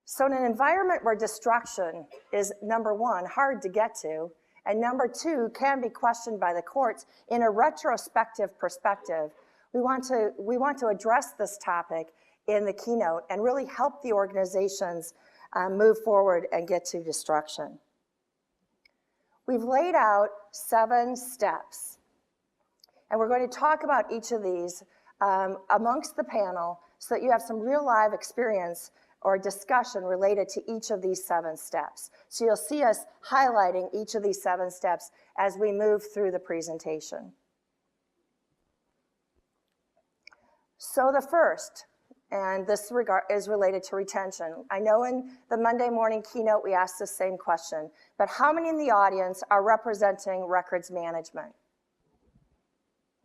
So in an environment where destruction is, number one, hard to get to, and number two, can be questioned by the courts in a retrospective perspective, we want to address this topic in the keynote and really help the organizations move forward and get to destruction. We've laid out 7 steps, and we're going to talk about each of these amongst the panel so that you have some real live experience or discussion related to each of these 7 steps. So you'll see us highlighting each of these 7 steps as we move through the presentation. So the first, and this is related to retention. I know in the Monday morning keynote we asked the same question, but how many in the audience are representing records management?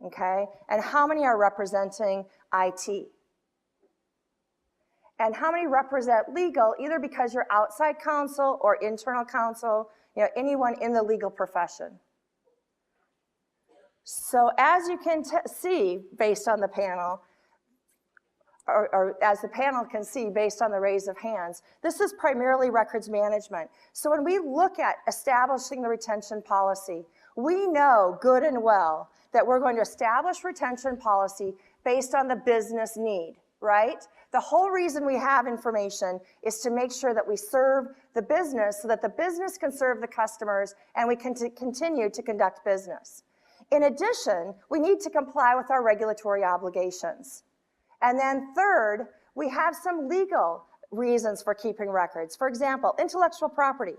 Okay, and how many are representing IT? And how many represent legal, either because you're outside counsel or internal counsel, anyone in the legal profession? So as you can see based on the panel, or as the panel can see based on the raise of hands, this is primarily records management. So when we look at establishing the retention policy, we know good and well that we're going to establish retention policy based on the business need, right? The whole reason we have information is to make sure that we serve the business so that the business can serve the customers and we can continue to conduct business. In addition, we need to comply with our regulatory obligations. And then third, we have some legal reasons for keeping records. For example, intellectual property.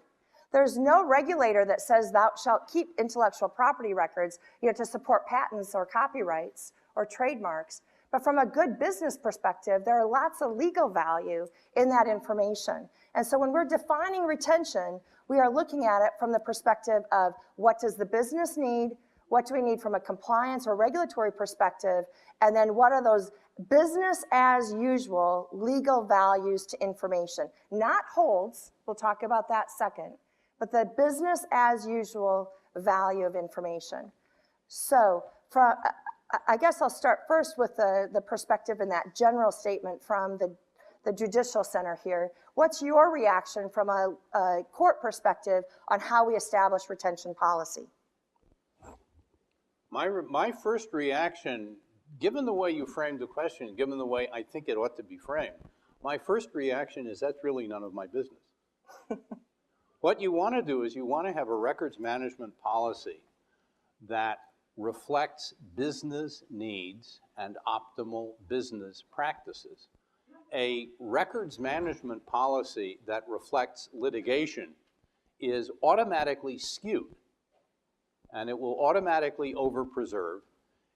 There's no regulator that says thou shalt keep intellectual property records to support patents or copyrights or trademarks. But from a good business perspective, there are lots of legal value in that information. And so when we're defining retention, we are looking at it from the perspective of what does the business need, what do we need from a compliance or regulatory perspective, and then what are those business as usual legal values to information. Not holds, we'll talk about that second, but the business as usual value of information. So I guess I'll start first with the perspective in that general statement from the Judicial Center here. What's your reaction from a court perspective on how we establish retention policy? My first reaction, given the way you framed the question, given the way I think it ought to be framed, my first reaction is that's really none of my business. What you want to do is you want to have a records management policy that reflects business needs and optimal business practices. A records management policy that reflects litigation is automatically skewed, and it will automatically over-preserve.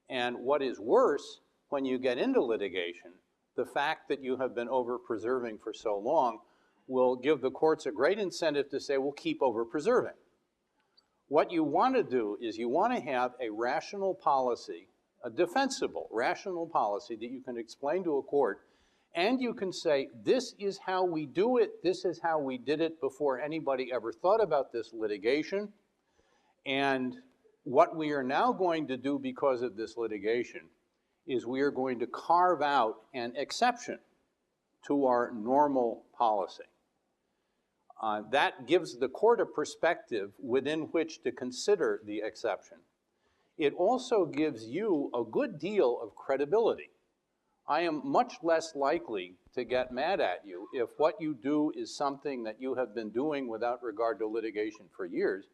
And what is worse, when you get into litigation, the fact that you have been over-preserving for so long will give the courts a great incentive to say, we'll keep over-preserving. What you want to do is you want to have a rational policy, a defensible, rational policy that you can explain to a court, and you can say, this is how we do it, this is how we did it before anybody ever thought about this litigation, and what we are now going to do because of this litigation is we are going to carve out an exception to our normal policy. That gives the court a perspective within which to consider the exception. It also gives you a good deal of credibility. I am much less likely to get mad at you if what you do is something that you have been doing without regard to litigation for years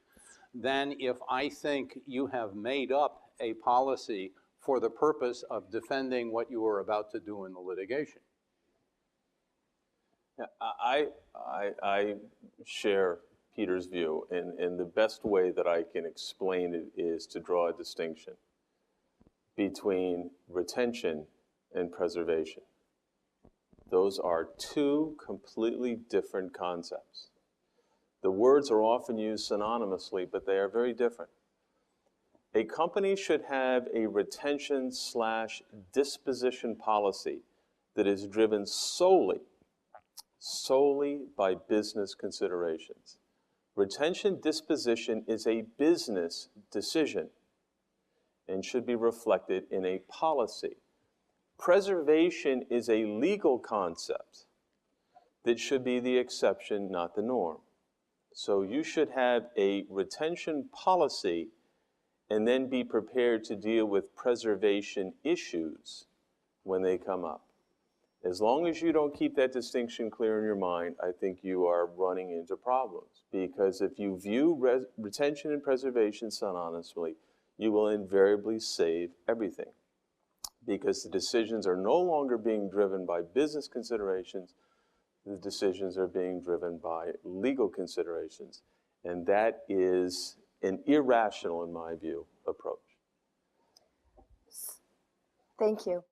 than if I think you have made up a policy for the purpose of defending what you are about to do in the litigation. I share Peter's view, and the best way that I can explain it is to draw a distinction between retention and preservation. Those are two completely different concepts. The words are often used synonymously, but they are very different. A company should have a retention/disposition policy that is driven solely by business considerations. Retention disposition is a business decision and should be reflected in a policy. Preservation is a legal concept that should be the exception, not the norm. So you should have a retention policy and then be prepared to deal with preservation issues when they come up. As long as you don't keep that distinction clear in your mind, I think you are running into problems. Because if you view retention and preservation synonymously, you will invariably save everything. Because the decisions are no longer being driven by business considerations, the decisions are being driven by legal considerations. And that is an irrational, in my view, approach. Thank you.